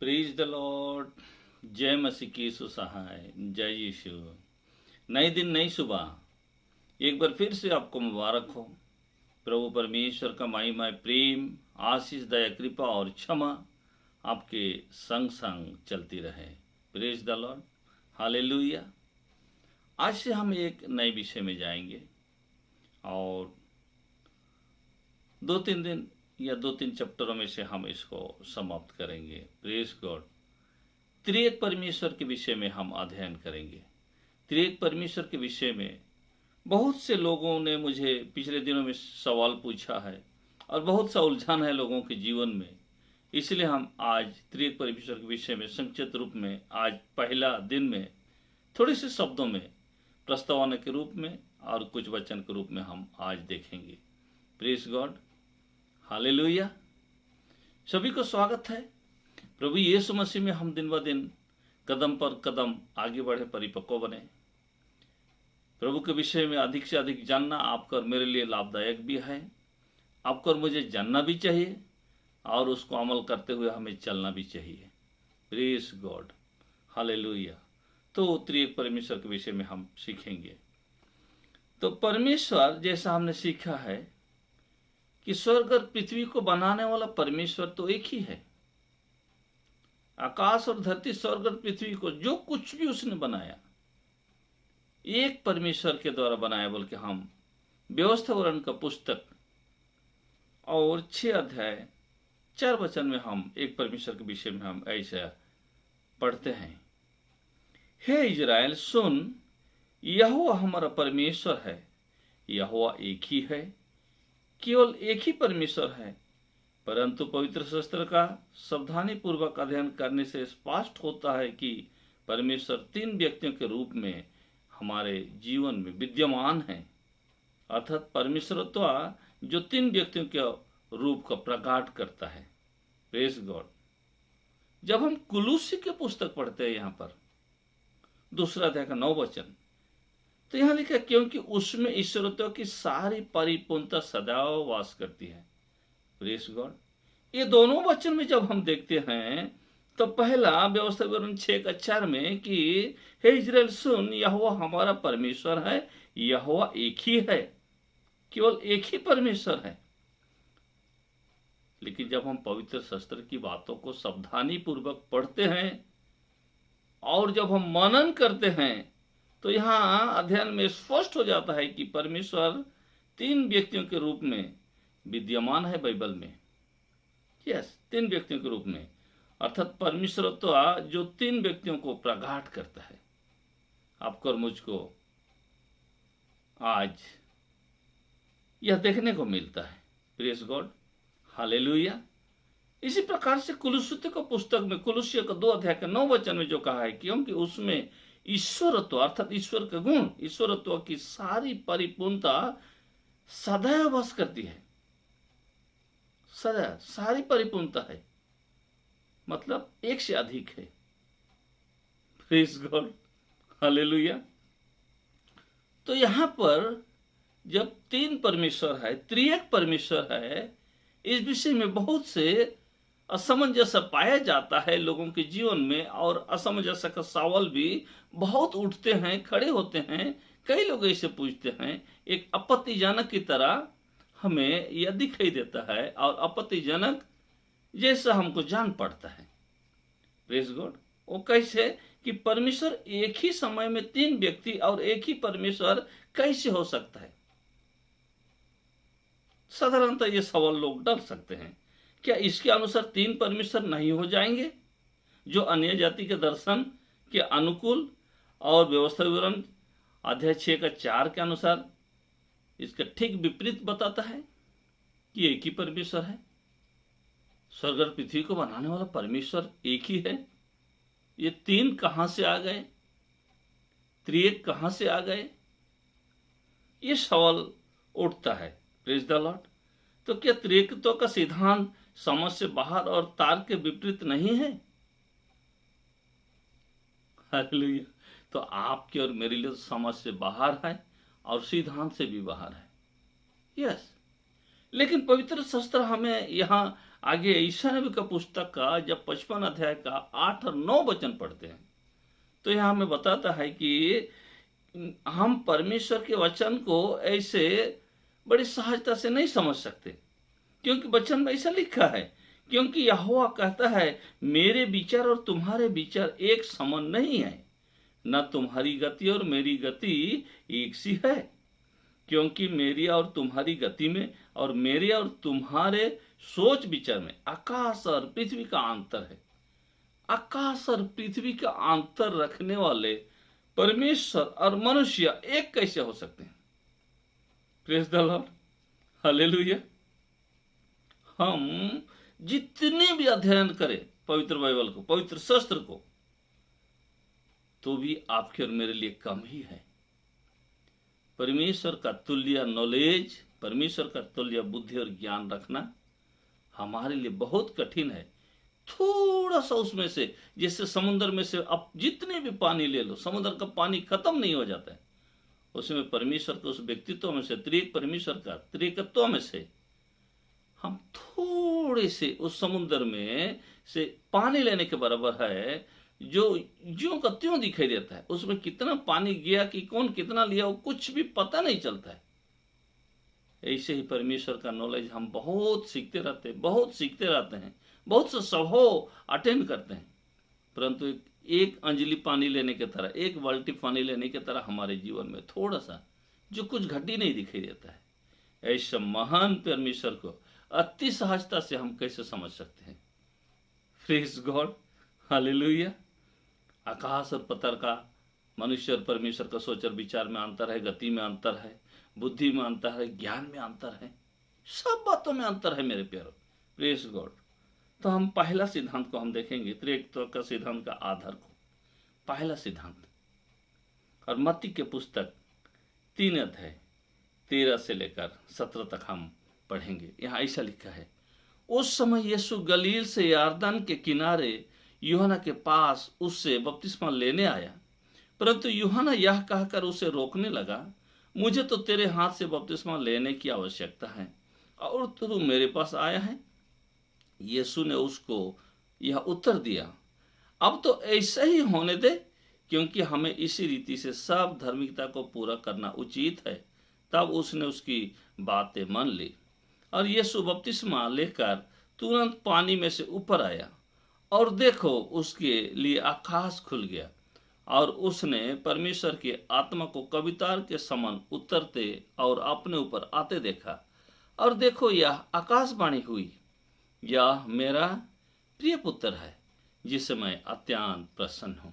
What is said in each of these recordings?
प्रीज the Lord. जय मसीह की सुसहाय, जय यीशु। नई दिन नई सुबह एक बार फिर से आपको मुबारक हो। प्रभु परमेश्वर का महिमा, प्रेम, आशीष, दया, कृपा और क्षमा आपके संग संग चलती रहे। Praise the Lord, hallelujah. आज से हम एक नए विषय में जाएंगे और 2-3 दिन या 2-3 चैप्टरों में से हम इसको समाप्त करेंगे। Praise God. त्रिएक परमेश्वर के विषय में हम अध्ययन करेंगे। त्रिएक परमेश्वर के विषय में बहुत से लोगों ने मुझे पिछले दिनों में सवाल पूछा है और बहुत सा उलझन है लोगों के जीवन में। इसलिए हम आज त्रिएक परमेश्वर के विषय में संक्षिप्त रूप में आज पहला दिन में थोड़े से शब्दों में प्रस्तावना के रूप में और कुछ वचन के रूप में हम आज देखेंगे। Praise God, hallelujah. सभी को स्वागत है। प्रभु यीशु मसीह में हम दिन ब दिन कदम पर कदम आगे बढ़े, परिपक्व बने। प्रभु के विषय में अधिक से अधिक जानना आपका और मेरे लिए लाभदायक भी है। आपको और मुझे जानना भी चाहिए और उसको अमल करते हुए हमें चलना भी चाहिए। Praise God, hallelujah. तो त्रिएक परमेश्वर के विषय में हम सीखेंगे। तो परमेश्वर, जैसा हमने सीखा है कि स्वर्ग और पृथ्वी को बनाने वाला परमेश्वर तो एक ही है। आकाश और धरती, स्वर्ग और पृथ्वी को जो कुछ भी उसने बनाया एक परमेश्वर के द्वारा बनाया। बल्कि हम व्यवस्था वर्णन का पुस्तक और 6 अध्याय 4 वचन में हम एक परमेश्वर के विषय में हम ऐसा पढ़ते हैं। हे इजराइल सुन, यहोवा हमारा परमेश्वर है। यहोवा एक ही है, केवल एक ही परमेश्वर है। परंतु पवित्र शास्त्र का सावधानी पूर्वक अध्ययन करने से स्पष्ट होता है कि परमेश्वर 3 व्यक्तियों के रूप में हमारे जीवन में विद्यमान है। अर्थात परमेश्वरत्व जो 3 व्यक्तियों के रूप का प्रकट करता है। Praise God. जब हम कुलुसी के पुस्तक पढ़ते हैं, यहाँ पर 2 अध्याय का 9 वचन, तो यहाँ लिखा क्योंकि उसमें ईश्वरत्व की सारी परिपूर्णता सदैव वास करती है। Praise God. ये दोनों वचन में जब हम देखते हैं तो पहला व्यवस्था विवरण 6:4 में कि हे इजराइल सुन, यहोवा हमारा परमेश्वर है। यहोवा एक ही है, केवल एक ही परमेश्वर है। लेकिन जब हम पवित्र शास्त्र की बातों को सावधानी पूर्वक पढ़ते हैं और जब हम मनन करते हैं तो यहाँ अध्ययन में स्पष्ट हो जाता है कि परमेश्वर 3 व्यक्तियों के रूप में विद्यमान है बाइबल में। यस, 3 व्यक्तियों के रूप में, अर्थात परमेश्वरत्व जो 3 व्यक्तियों को प्रकट करता है। आपको और मुझको आज यह देखने को मिलता है। Praise God, hallelujah. इसी प्रकार से कुलुस्सी को पुस्तक में कुलुस्सी का 2 अध्याय का 9 वचन में जो कहा है क्योंकि उसमें ईश्वरत्व अर्थात ईश्वर का गुण, ईश्वरत्व की सारी परिपूर्णता सदैव वास करती है। सदैव सारी परिपूर्णता है, मतलब एक से अधिक है। Praise God, hallelujah. तो यहां पर जब 3 परमेश्वर है, त्रिएक परमेश्वर है, इस विषय में बहुत से असमंजस्य पाया जाता है लोगों के जीवन में और असमंजस्य का सवाल भी बहुत उठते हैं, खड़े होते हैं। कई लोग ऐसे पूछते हैं, एक आपत्तिजनक की तरह हमें यह दिखाई देता है और आपत्तिजनक जैसा हमको जान पड़ता है। Praise God. वो कैसे कि परमेश्वर एक ही समय में 3 व्यक्ति और एक ही परमेश्वर कैसे हो सकता है? साधारणतः ये सवाल लोग डर सकते हैं। क्या इसके अनुसार 3 परमेश्वर नहीं हो जाएंगे जो अन्य जाति के दर्शन के अनुकूल और व्यवस्था विवरण अध्याय 6:4 के अनुसार इसका ठीक विपरीत बताता है कि एक ही परमेश्वर है। स्वर्ग और पृथ्वी को बनाने वाला परमेश्वर एक ही है। ये 3 कहां से आ गए? त्रिएक कहां से आ गए? ये सवाल उठता है। Praise the Lord. तो क्या त्रिएकत्व का सिद्धांत समझ से बाहर और तार के विपरीत नहीं है? हालेलुया। तो आपके और मेरे लिए समझ से बाहर है और सिद्धांत से भी बाहर है। यस, लेकिन पवित्र शास्त्र हमें यहाँ आगे ईसा नबी का पुस्तक का जब 55 अध्याय का 8 और 9 वचन पढ़ते हैं तो यहाँ हमें बताता है कि हम परमेश्वर के वचन को ऐसे बड़ी सहजता से नहीं समझ सकते, क्योंकि वचन में ऐसा लिखा है, क्योंकि यहोवा कहता है मेरे विचार और तुम्हारे विचार एक समान नहीं है, न तुम्हारी गति और मेरी गति एक सी है। क्योंकि मेरी और तुम्हारी गति में और मेरे और तुम्हारे सोच विचार में आकाश और पृथ्वी का अंतर है। आकाश और पृथ्वी का अंतर रखने वाले परमेश्वर और मनुष्य एक कैसे हो सकते हैं? Praise the Lord, hallelujah. हम जितने भी अध्ययन करें पवित्र बाइबल को, पवित्र शास्त्र को, तो भी आपके और मेरे लिए कम ही है। परमेश्वर का तुल्य नॉलेज, परमेश्वर का तुल्य बुद्धि और ज्ञान रखना हमारे लिए बहुत कठिन है। थोड़ा सा उसमें से, जैसे समुद्र में से आप जितने भी पानी ले लो, समुद्र का पानी खत्म नहीं हो जाता है, उसमें परमेश्वर के उस व्यक्तित्व में से, त्रिएक परमेश्वर का त्रिएकत्व में से हम थोड़े से उस समुद्र में से पानी लेने के बराबर है, जो ज्यों का त्यों दिखाई देता है। उसमें कितना पानी गया कि कौन कितना लिया वो कुछ भी पता नहीं चलता है। ऐसे ही परमेश्वर का नॉलेज हम बहुत सीखते रहते हैं, बहुत सीखते रहते हैं, बहुत से सभाओं अटेंड करते हैं, परंतु एक अंजलि पानी लेने की तरह, एक बाल्टी पानी लेने की तरह हमारे जीवन में थोड़ा सा जो कुछ घटी नहीं दिखाई देता है। ऐसा महान परमेश्वर को अति सहजता से हम कैसे समझ सकते हैं? Praise God, hallelujah. आकाश और पत्थर का, मनुष्य और परमेश्वर का सोच और विचार में अंतर है, गति में अंतर है, बुद्धि में अंतर है, ज्ञान में अंतर है, सब बातों में अंतर है मेरे प्यारों। Praise God. तो हम पहला सिद्धांत को हम देखेंगे, त्रिएकत्व का सिद्धांत का आधार को, पहला सिद्धांत। और मत्ती के पुस्तक 3 अध्याय 13 से लेकर 17 तक हम पढ़ेंगे। यहाँ ऐसा लिखा है, उस समय यीशु गलील से यरदन के किनारे यूहन्ना के पास उससे बपतिस्मा लेने आया, परंतु यूहन्ना यह कहकर उसे रोकने लगा, मुझे तो तेरे हाथ से बपतिस्मा लेने की आवश्यकता है और तू मेरे पास आया है। यीशु ने उसको यह उत्तर दिया, अब तो ऐसा ही होने दे, क्योंकि हमें इसी रीति से सब धार्मिकता को पूरा करना उचित है। तब उसने उसकी बातें मान ली और यीशु बपतिस्मा लेकर तुरंत पानी में से ऊपर आया, और देखो उसके लिए आकाश खुल गया और उसने परमेश्वर की आत्मा को कवितार के समान उतरते और अपने ऊपर आते देखा। और देखो यह आकाशवाणी हुई, यह मेरा प्रिय पुत्र है जिससे मैं अत्यंत प्रसन्न हूँ।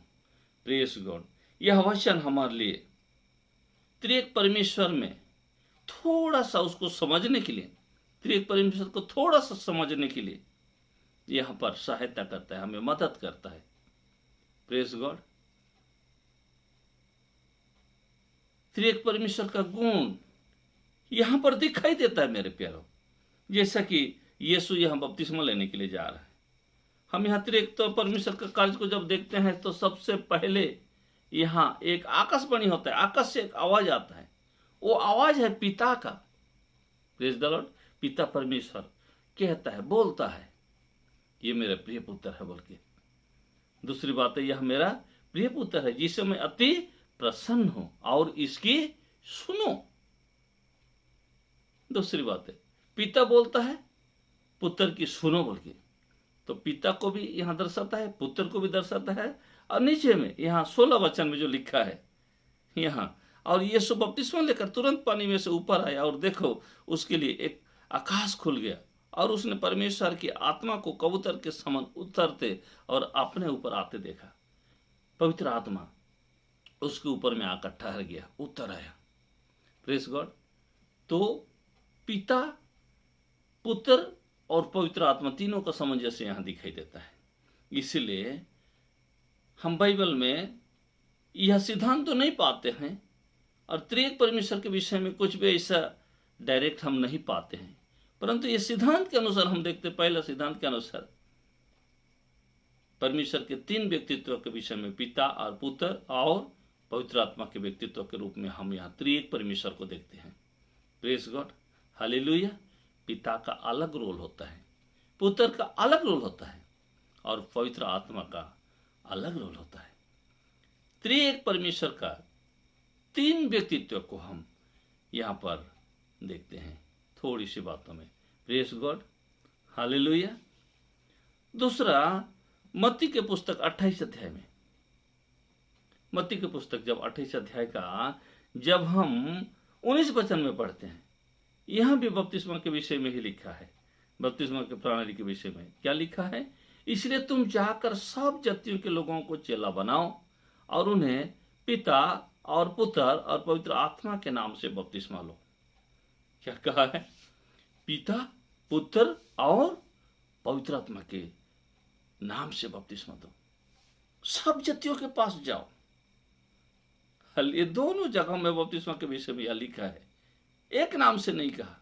Press God. यह वचन हमारे लिए त्रिएक परमेश्वर में थोड़ा सा उसको समझने के लिए, त्रिएक परमेश्वर को थोड़ा सा समझने के लिए यहाँ पर सहायता करता है, हमें मदद करता है। Press God. त्रिएक परमेश्वर का गुण यहाँ पर दिखाई देता है मेरे प्यारों। जैसा कि यीशु यहाँ बपतिस्मा लेने के लिए जा रहा है, हम यहाँ त्रिएक परमेश्वर का कार्य को जब देखते हैं तो सबसे पहले यहाँ एक आकाशवाणी होता है, आकाश से एक आवाज आता है, वो आवाज है पिता का। Praise the Lord. पिता परमेश्वर कहता है, बोलता है, ये मेरा प्रिय पुत्र है बोल के। दूसरी बात है, यह मेरा प्रिय पुत्र है जिससे मैं अति प्रसन्न हूं और इसकी सुनो। दूसरी बात है, पिता बोलता है पुत्र की सुनो बोल के, तो पिता को भी यहां दर्शाता है, पुत्र को भी दर्शाता है। और नीचे में यहाँ 16 वचन में जो लिखा है यहाँ, और यीशु बपतिस्मा लेकर तुरंत पानी में से ऊपर आया और देखो उसके लिए एक आकाश खुल गया और उसने परमेश्वर की आत्मा को कबूतर के समान उतरते और अपने ऊपर आते देखा। पवित्र आत्मा उसके ऊपर में आकर ठहर गया, उतर आया। Press God. तो पिता, पुत्र और पवित्र आत्मा तीनों का सामंजस्य यहाँ दिखाई देता है। इसलिए हम बाइबल में यह सिद्धांत तो नहीं पाते हैं और त्रिएक परमेश्वर के विषय में कुछ भी ऐसा डायरेक्ट हम नहीं पाते हैं, परंतु ये सिद्धांत के अनुसार हम देखते, पहला सिद्धांत के अनुसार परमेश्वर के 3 व्यक्तित्व के विषय में, पिता और पुत्र और पवित्र आत्मा के व्यक्तित्व के रूप में हम यहाँ त्रिएक परमेश्वर को देखते हैं। Praise God, hallelujah. पिता का अलग रोल होता है, पुत्र का अलग रोल होता है और पवित्र आत्मा का अलग रोल होता है। त्रिएक परमेश्वर का तीन व्यक्तित्व को हम यहाँ पर देखते हैं थोड़ी सी बातों में। Praise God, hallelujah. दूसरा, मत्ती के पुस्तक 28 अध्याय में, मत्ती के पुस्तक जब 28 अध्याय का जब हम 19 वचन में पढ़ते हैं, यहाँ भी बपतिस्मा के विषय में ही लिखा है। बपतिस्मा के प्रणाली के विषय में क्या लिखा है? इसलिए तुम जाकर सब जातियों के लोगों को चेला बनाओ और उन्हें पिता और पुत्र और पवित्र आत्मा के नाम से बपतिस्मा लो। क्या कहा है? पिता, पुत्र और पवित्र आत्मा के नाम से बपतिस्मा दो। सब जातियों के पास जाओ। ये दोनों जगह में बपतिस्मा के विषय में यह लिखा है। एक नाम से नहीं कहा,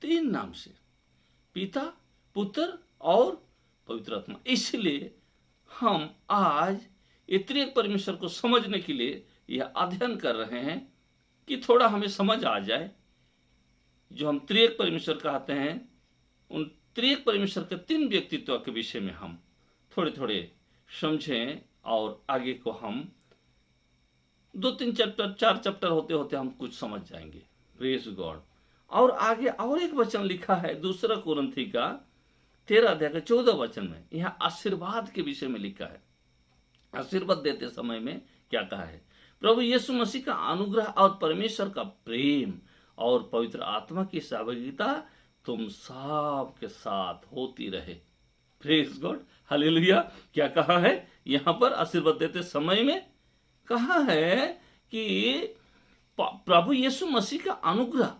तीन नाम से, पिता, पुत्र और पवित्र आत्मा। इसलिए हम आज त्रिएक परमेश्वर को समझने के लिए यह अध्ययन कर रहे हैं कि थोड़ा हमें समझ आ जाए। जो हम त्रिएक परमेश्वर कहते हैं, उन त्रिएक परमेश्वर के तीन व्यक्तित्व के विषय में हम थोड़े थोड़े समझें और आगे को हम 2-3 चैप्टर, 4 चैप्टर होते होते हम कुछ समझ जाएंगे। Praise God. और आगे और एक वचन लिखा है 2 कोरिन्थी का 13 अध्याय का 14 वचन में। यहाँ आशीर्वाद के विषय में लिखा है। आशीर्वाद देते समय में क्या कहा है? प्रभु यीशु मसीह का अनुग्रह और परमेश्वर का प्रेम और पवित्र आत्मा की सहभागिता तुम सब के साथ होती रहे। Praise God, hallelujah. क्या कहा है यहाँ पर? आशीर्वाद देते समय में कहा है कि प्रभु यीशु मसीह का अनुग्रह,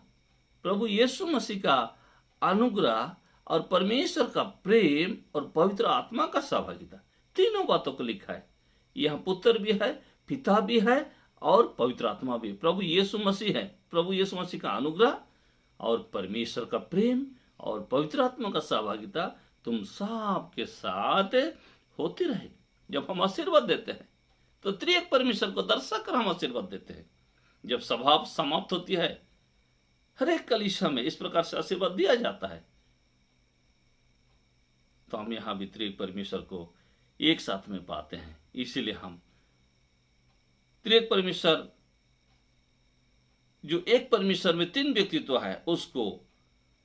प्रभु यीशु मसीह का अनुग्रह और परमेश्वर का प्रेम और पवित्र आत्मा का सहभागिता, तीनों बातों को लिखा है। यहाँ पुत्र भी है, पिता भी है और पवित्र आत्मा भी। प्रभु यीशु मसीह है, प्रभु यीशु मसीह का अनुग्रह और परमेश्वर का प्रेम और पवित्र आत्मा का सहभागिता तुम सब के साथ होती रहे। जब हम आशीर्वाद देते हैं तो त्रिएक परमेश्वर को दर्शा कर हम आशीर्वाद देते हैं। जब सभा समाप्त होती है, हर एक कलीसिया में इस प्रकार से आशीर्वाद दिया जाता है, तो हम यहां भी त्रिएक परमेश्वर को एक साथ में पाते हैं। इसीलिए हम त्रिएक परमेश्वर, जो एक परमेश्वर में तीन व्यक्तित्व है, उसको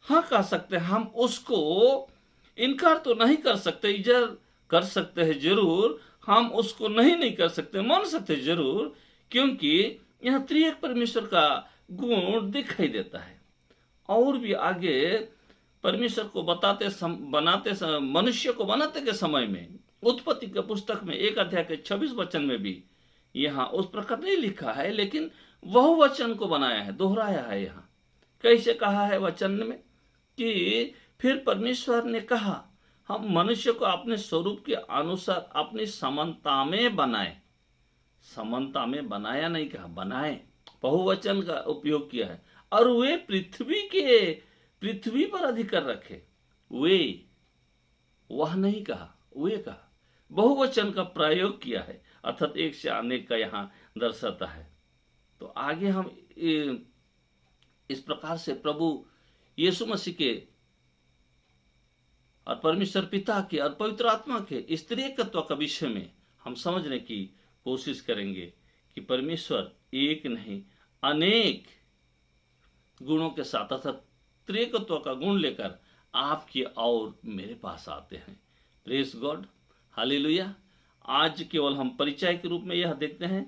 हाँ कह सकते हैं। हम उसको इनकार तो नहीं कर सकते, इजर कर सकते हैं जरूर, हम उसको नहीं कर सकते, मान सकते जरूर, क्योंकि यहाँ त्रिएक परमेश्वर का गुण दिखाई देता है। और भी आगे परमेश्वर को मनुष्य को बनाते के समय में उत्पत्ति के पुस्तक में 1 अध्याय के 26 वचन में भी यहाँ उस प्रकार नहीं लिखा है, लेकिन वह वचन को बनाया है, दोहराया है। यहाँ कैसे कहा है वचन में कि फिर परमेश्वर ने कहा हम मनुष्य को अपने स्वरूप के अनुसार अपनी समानता में बनाए। समानता में बनाया नहीं कहा, बनाए, बहुवचन का उपयोग किया है। और वे पृथ्वी पर अधिकार रखे। वे, वह नहीं कहा, वे कहा, बहुवचन का प्रयोग किया है, अर्थात एक से अनेक का यहाँ दर्शाता है। तो आगे हम इस प्रकार से प्रभु यीशु मसीह के और परमेश्वर पिता के और पवित्र आत्मा के इस त्रिएकत्व का विषय में हम समझने की कोशिश करेंगे कि परमेश्वर एक नहीं अनेक गुणों के साथ अर्थात त्रिएकत्व का गुण लेकर आपके और मेरे पास आते हैं। Praise God, hallelujah. आज केवल हम परिचय के रूप में यह देखते हैं,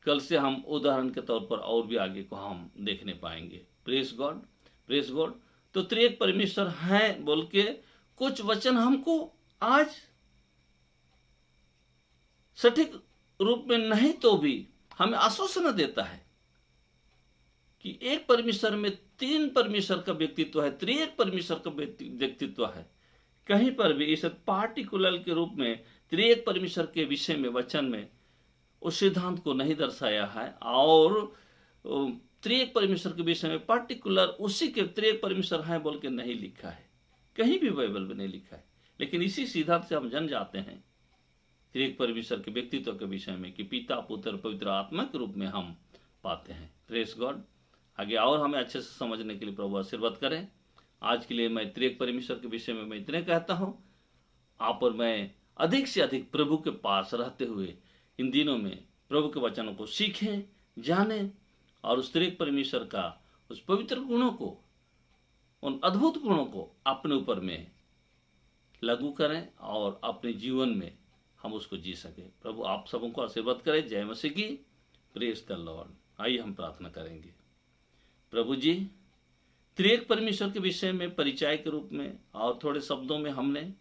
कल से हम उदाहरण के तौर पर और भी आगे को हम देखने पाएंगे। Praise God, praise God. तो त्रिएक परमेश्वर हैं बोल के कुछ वचन हमको आज सटीक रूप में नहीं तो भी हमें आश्वासन देता है कि एक परमेश्वर में तीन परमेश्वर का व्यक्तित्व है, त्रिएक परमेश्वर का व्यक्तित्व है। कहीं पर भी इसे पार्टिकुलर के रूप में त्रिएक परमेश्वर के विषय में वचन में उस सिद्धांत को नहीं दर्शाया है, और त्रिएक परमेश्वर के विषय में पार्टिकुलर उसी के त्रिएक परमेश्वर है बोल के नहीं लिखा है, कहीं भी बाइबल में नहीं लिखा है। लेकिन इसी सिद्धांत से हम जान जाते हैं त्रिएक परमेश्वर के व्यक्तित्व के विषय में कि पिता, पुत्र, पवित्र आत्मा के रूप में हम पाते हैं। Praise God. आगे और हमें अच्छे से समझने के लिए प्रभु आशीर्वाद करें आज के लिए मैं त्रिएक परमेश्वर के विषय में मैं इतने कहता हूँ। आप और मैं अधिक से अधिक प्रभु के पास रहते हुए इन दिनों में प्रभु के वचनों को सीखें, जानें और उस त्रिएक परमेश्वर का उस पवित्र गुणों को, उन अद्भुत गुणों को अपने ऊपर में लागू करें और अपने जीवन में हम उसको जी सके। प्रभु आप सबों को आशीर्वाद करें। जय मसीह की। Praise the Lord. आइए हम प्रार्थना करेंगे। प्रभु जी, त्रिएक परमेश्वर के विषय में परिचय के रूप में और थोड़े शब्दों में हमने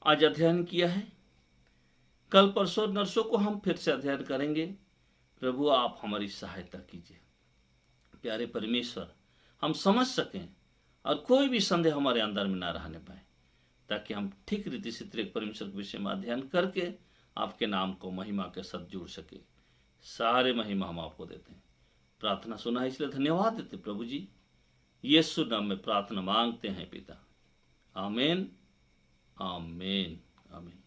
आज अध्ययन किया है। कल परसों नरसों को हम फिर से अध्ययन करेंगे। प्रभु आप हमारी सहायता कीजिए। प्यारे परमेश्वर, हम समझ सकें और कोई भी संदेह हमारे अंदर में ना रहने पाए, ताकि हम ठीक रीति से त्रिएक परमेश्वर के विषय में अध्ययन करके आपके नाम को महिमा के साथ जुड़ सके। सारे महिमा हम आपको देते हैं। प्रार्थना सुना है इसलिए धन्यवाद देते प्रभु जी। यीशु नाम में प्रार्थना मांगते हैं पिता। आमीन, आमीन, आमीन।